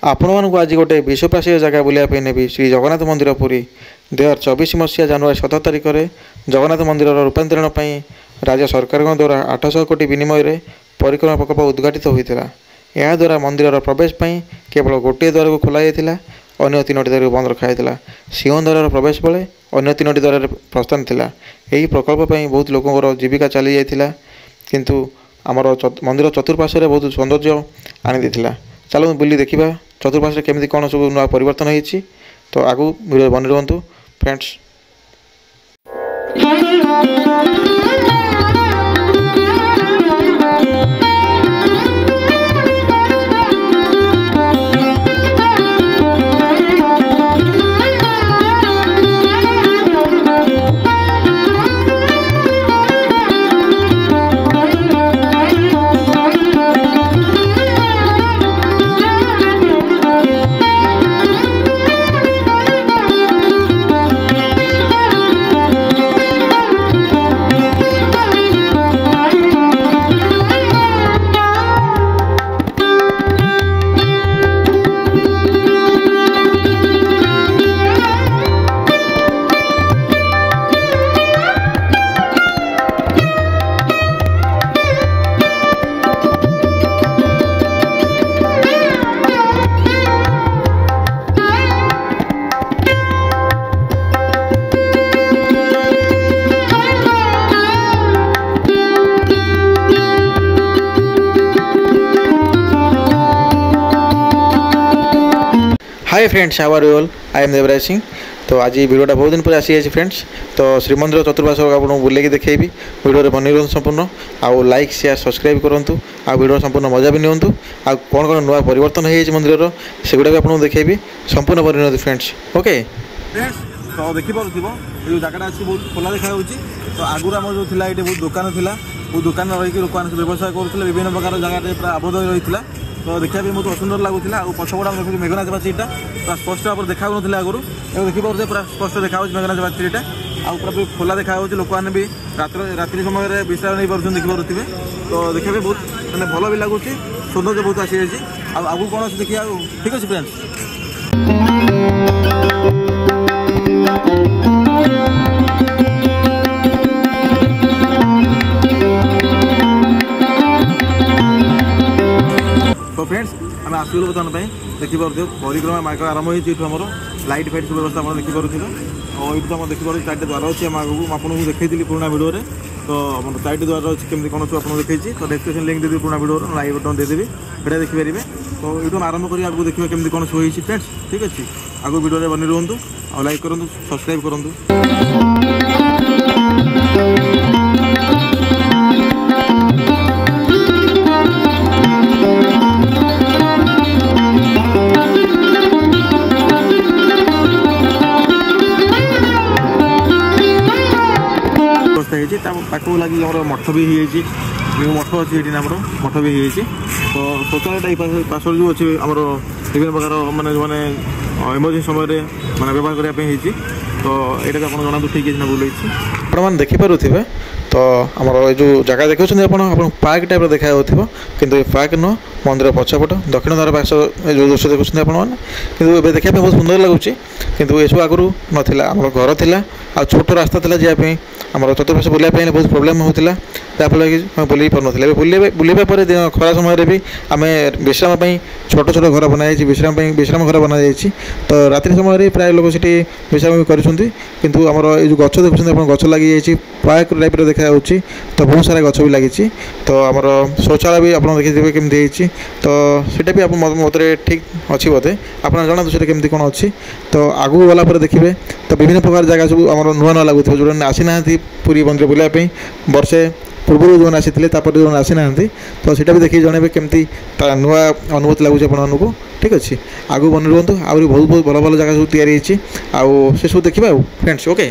ଆପଣମାନଙ୍କୁ ଆଜି ଗୋଟେ ବିଶ୍ୱପ୍ରସିଦ୍ଧ ଜାଗା ବୁଲିବା ପାଇଁ ନେବି ଶ୍ରୀ ଜଗନ୍ନାଥ ମନ୍ଦିର ପୁରୀ। 2024 ମସିହା ଜାନୁଆରୀ 17 ତାରିଖରେ ଜଗନ୍ନାଥ ମନ୍ଦିରର ରୂପାନ୍ତରଣ ପାଇଁ ରାଜ୍ୟ ସରକାରଙ୍କ ଦ୍ୱାରା 800 କୋଟି ବିନିମୟରେ ପରିକ୍ରମା ପ୍ରକଳ୍ପ ଉଦ୍ଘାଟିତ ହୋଇଥିଲା। ଏହାଦ୍ୱାରା ମନ୍ଦିରର ପ୍ରବେଶ ପାଇଁ କେବଳ ଗୋଟିଏ ଦ୍ୱାରକୁ ଖୋଲାଯାଇଥିଲା, ଅନ୍ୟ 3ଟି ଦ୍ୱାରକୁ ବନ୍ଦ ରଖାଯାଇଥିଲା। ସିଂହଦ୍ୱାରର ପ୍ରବେଶ ବେଳେ ଅନ୍ୟ 3ଟି ଦ୍ୱାରରେ ପ୍ରସ୍ଥାନ ଥିଲା। ଏହି ପ୍ରକଳ୍ପ ପାଇଁ ବହୁତ ଲୋକଙ୍କର ଜୀବିକା ଚାଲିଯାଇଥିଲା, କିନ୍ତୁ ଆମର ମନ୍ଦିର ଚତୁଃପାର୍ଶ୍ୱରେ ବହୁତ ସୌନ୍ଦର୍ଯ୍ୟ ଆଣିଦେଇଥିଲା। ଚାଲନ୍ତୁ ବୁଲି ଦେଖିବା ଚତୁଃପାର୍ଶ୍ୱରେ କେମିତି କ'ଣ ସବୁ ନୂଆ ପରିବର୍ତ୍ତନ ହେଇଛି। ତ ଆଗକୁ ଭିଡ଼ିଓ ବନି ରୁହନ୍ତୁ friends. Hi friends, how are you all? I am Devraj Singh. तो आज वीडियोटा बहुत दिन पर आसी जाए फ्रेंड्स। तो श्रीमंदिर चतुर्पार्श्व आपको बुलेकी देखी वीडियो बनी रहा संपूर्ण आउ लाइक शेयर सब्सक्राइब करूँ आ वीडियो संपूर्ण मजा भी नियंतु आ कौन कौन नुआ परिवर्तन हो मंदिर सेगुड़ा भी आपको देखी संपूर्ण बनी फ्रेंड्स। ओके तो देखिपुर जो जगह अच्छी बहुत खोला देखा तो आगुरी आम जो थी ये बहुत दुकान थी बहुत दुकान रही लोक मैंने व्यवसाय करुले विभिन्न प्रकार जगह पूरा आबद्ध रही है। तो देखा बहुत असुंदर लगुला पछपड़ा देखिए मेघनाथ बाछीटा पूरा स्पष्ट भाव में देखा आगुरी देखिए पूरा स्पष्ट देखा मेघनाथ बाछीटा आउ पूरा खोला देखा लोक मैंने भी रात्रि समय विश्राम नहीं पार्थ देखिपे। तो देखा बहुत मैंने भल भी लगुच सौंदर्य बहुत आसी जाए आगू कौन अच्छे देखिए ठीक अच्छे फ्रेंड्स। तो फ्रेंड्स आम आसलु बर्तमान देखिए परिक्रमा मार्ग आरंभ होमर लाइट फाइट सब व्यवस्था आप देखिपुर और ये तो देखिए 4टी द्वार अच्छी आपको देखी पुराना भिडियो। तो 4टी द्वार अच्छी केमती कौन सब आपको देखी तो डिस्क्रिप्शन लिंक देदेवी पुराना भिडियो लाइक बटन देदेवी से देखिपारे। तो ये आरंभ कर आगे देखिए केमती कौन सब होती फ्रेंड्स ठीक अच्छे आगे भिडियो बनी रुहतु और लाइक करूँ सब्सक्राइब करूँ। लगी मठ भी मठ अच्छी ये मठ भी तो शौचालय पास जो अच्छे आम विभिन्न प्रकार मानने जो मैंने इमरजेंसी समय मैंने व्यवहार करने तो यहाँ आप जना ठीक है बुले आप देखिपे। तो आम जो जगह देखते आप पार्क टाइप देखा कि पार्क नुह मंदिर पछपट दक्षिण द्वार पास जो दृश्य देखते कि देखा बहुत सुंदर लगुच कि यू आगुरी नाला आम घर था आ छोट रास्ता था जावाई आम चतुर्पार्श्व बुलाया बहुत प्रोब्लेम होता जहाँफल कि बुले पारे बुलाइबा खरा समय भी आम विश्राम छोट छोट घर बनाई विश्राम घर बना जाइए। तो रात्रि समय प्राय लोग सीटी विश्राम भी करमर ये गच देखते गच लगी पार्क टाइप देखा तो बहुत सारा गच भी लगी। तो आम शौचालय भी आप देखिए केमती तो सीटा भी आप मत ठीक अच्छी बोधे आप जना दूसरे केमती कौन अच्छी। तो आगू गला देखिए तो विभिन्न प्रकार जगह सब आम नुआ नुआ लगुव जो आसी ना पुरी मंदिर बुलायापी वर्षे पूर्व जो आसी जो आसी ना तो सीटा भी देखिए जनइबे केमती नुआ अनुभूति लगुच आपको ठीक अच्छे आगू बनी रुहतु आहरी बहुत बहुत भल भल जगह सब तैयारी आउ से सब देखा फ्रेंड्स। ओके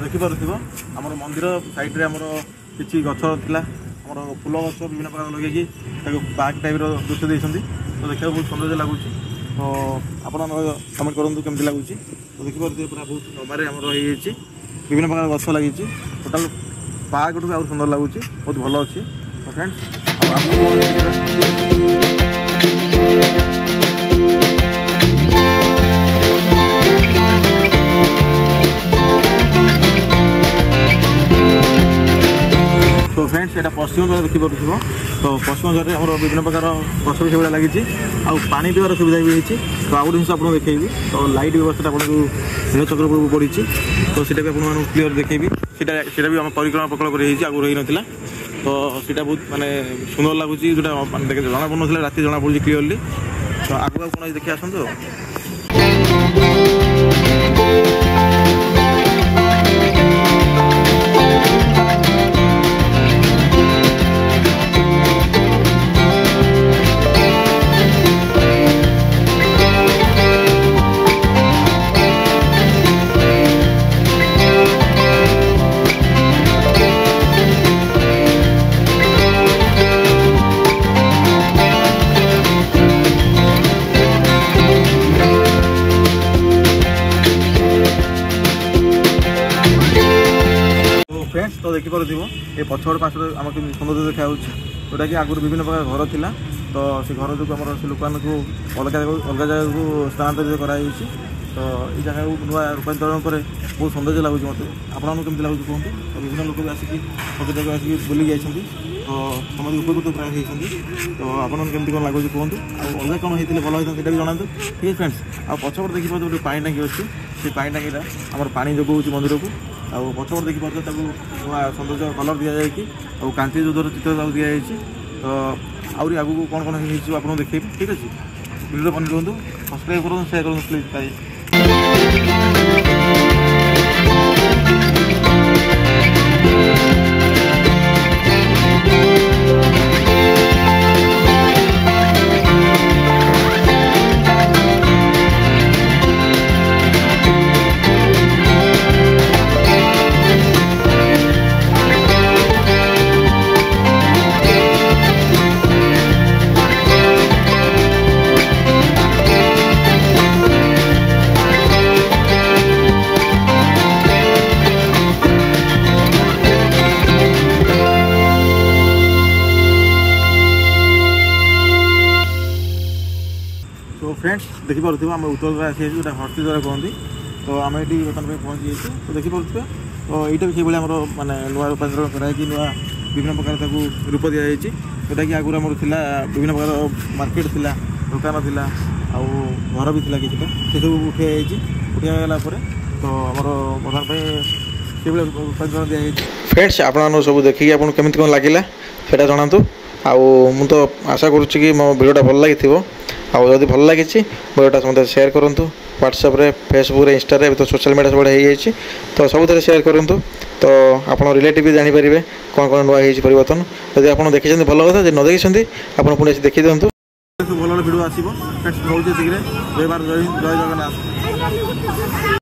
ଦେଖିପାରୁଥିବ ଆମର ମନ୍ଦିର ସାଇଡ଼୍ରେ ଆମର କିଛି ଗଛ ଥିଲା, ଆମର ଫୁଲ ଗଛ ବିଭିନ୍ନ ପ୍ରକାର ଲଗେଇକି ତାକୁ ପାର୍କ ଟାଇପ୍ର ଦୃଶ୍ୟ ଦେଇଛନ୍ତି। ତ ଦେଖିବାକୁ ବହୁତ ସୌନ୍ଦର୍ଯ୍ୟ ଲାଗୁଛି। ତ ଆପଣ କମେଣ୍ଟ କରନ୍ତୁ କେମିତି ଲାଗୁଛି। ତ ଦେଖିପାରୁଥିବେ ପୁରା ବହୁତ ଲମ୍ବାରେ ଆମର ହେଇଯାଇଛି, ବିଭିନ୍ନ ପ୍ରକାର ଗଛ ଲାଗିଛି। ଟୋଟାଲ ପାର୍କଠୁ ଆହୁରି ସୁନ୍ଦର ଲାଗୁଛି, ବହୁତ ଭଲ ଅଛି। ତ ଫ୍ରେଣ୍ଡସ୍ तो फ्रेंड्स एटा पश्चिम द्वार देखिपुव। तो पश्चिम द्वार आम विभिन्न प्रकार गछ भी सब लगी पानी पीवार सुविधा भी होती। तो आउ गोटे जिन आपको देखी तो लाइट व्यवस्था आपको नील चक्र बढ़ी तो सीटा भी आपको क्लीयर देखी सीटा भी आम परिक्रमा प्रकल्प आगु रही नाला। तो सीटा बहुत माने सुंदर लगुच जो जना पड़ना राति जना पड़ी क्लीयरली। तो आगू कौन देखिए आसतु। फ्रेंड्स तो देखिपुव ये पछड़ पास आम सौंदर्य देखा जोटा कि आगुरी विभिन्न प्रकार घर थिला। तो से घर जो आम से लोक अलग जगह को स्थानांतरित कराई। तो ये जगह नुआ रूपांतरण पर बहुत सौंदर्य लगुच मत आपको केमती लगुच कहूँ। तो विभिन्न लोक भी आसिक जगह आसिक बुली जाइए। तो समस्त उपकृत प्राय होती। तो आपको केमती कौन लगुच कहूँ। अलग कौन होते भल होता है जनातु। ठीक है फ्रेंड्स आ पछपट देखिए गोटे पानी टांकी अच्छी से पानी टांकीटा आम पानी जोगाऊँ मंदिर को। आ पछपट देखिए नुआ सौंदर्य कलर दि जाए कांति जो चित्र दि जाए। तो आहरी आगू कौन कौन आपको देखेबी। ठीक अच्छे वीडियो बन रुहतु सब्सक्राइब करूँ शेयर करूँ प्लीज गाइस। तो फ्रेंड्स देखिपुव आम उत्तर द्वार आसी जो हस्ती द्वारा कहते। तो आम ये बर्तमान पहुँची जाइए। तो देखिपुव तो यहाँ भी से भाई आम मानने नुआ रूपांतरण कराई नुआ विभिन्न प्रकार रूप दि जाए। जोटा कि आगुरी आमर था विभिन्न प्रकार मार्केट थिला दुकान थिला आउ घर भी थिला किछिटा से सब उठा उठागला। तो आमर बर्तमान से रूपांतरण दि जाए। फ्रेंड्स आपन सब देखिए आपको केमती कौन लगे सेटा जनातु। मु तो आशा करुच्ची कि मो वीडियोटा भल लगी आदि भल लगी वीडियोटा समस्त शेयर करूँ। व्हाट्सएप रे फेसबुक इंस्टा रे तो सोशल मीडिया सब हो तो सब शेयर करूँ। तो आप रिलेटिव भी जानीपर कौन कौन नुआ परिवर्तन यदि आप देखी भल कथा न देखी आप पुणी देखी दिखाँ भल वीडियो आसो। जय जगन्नाथ।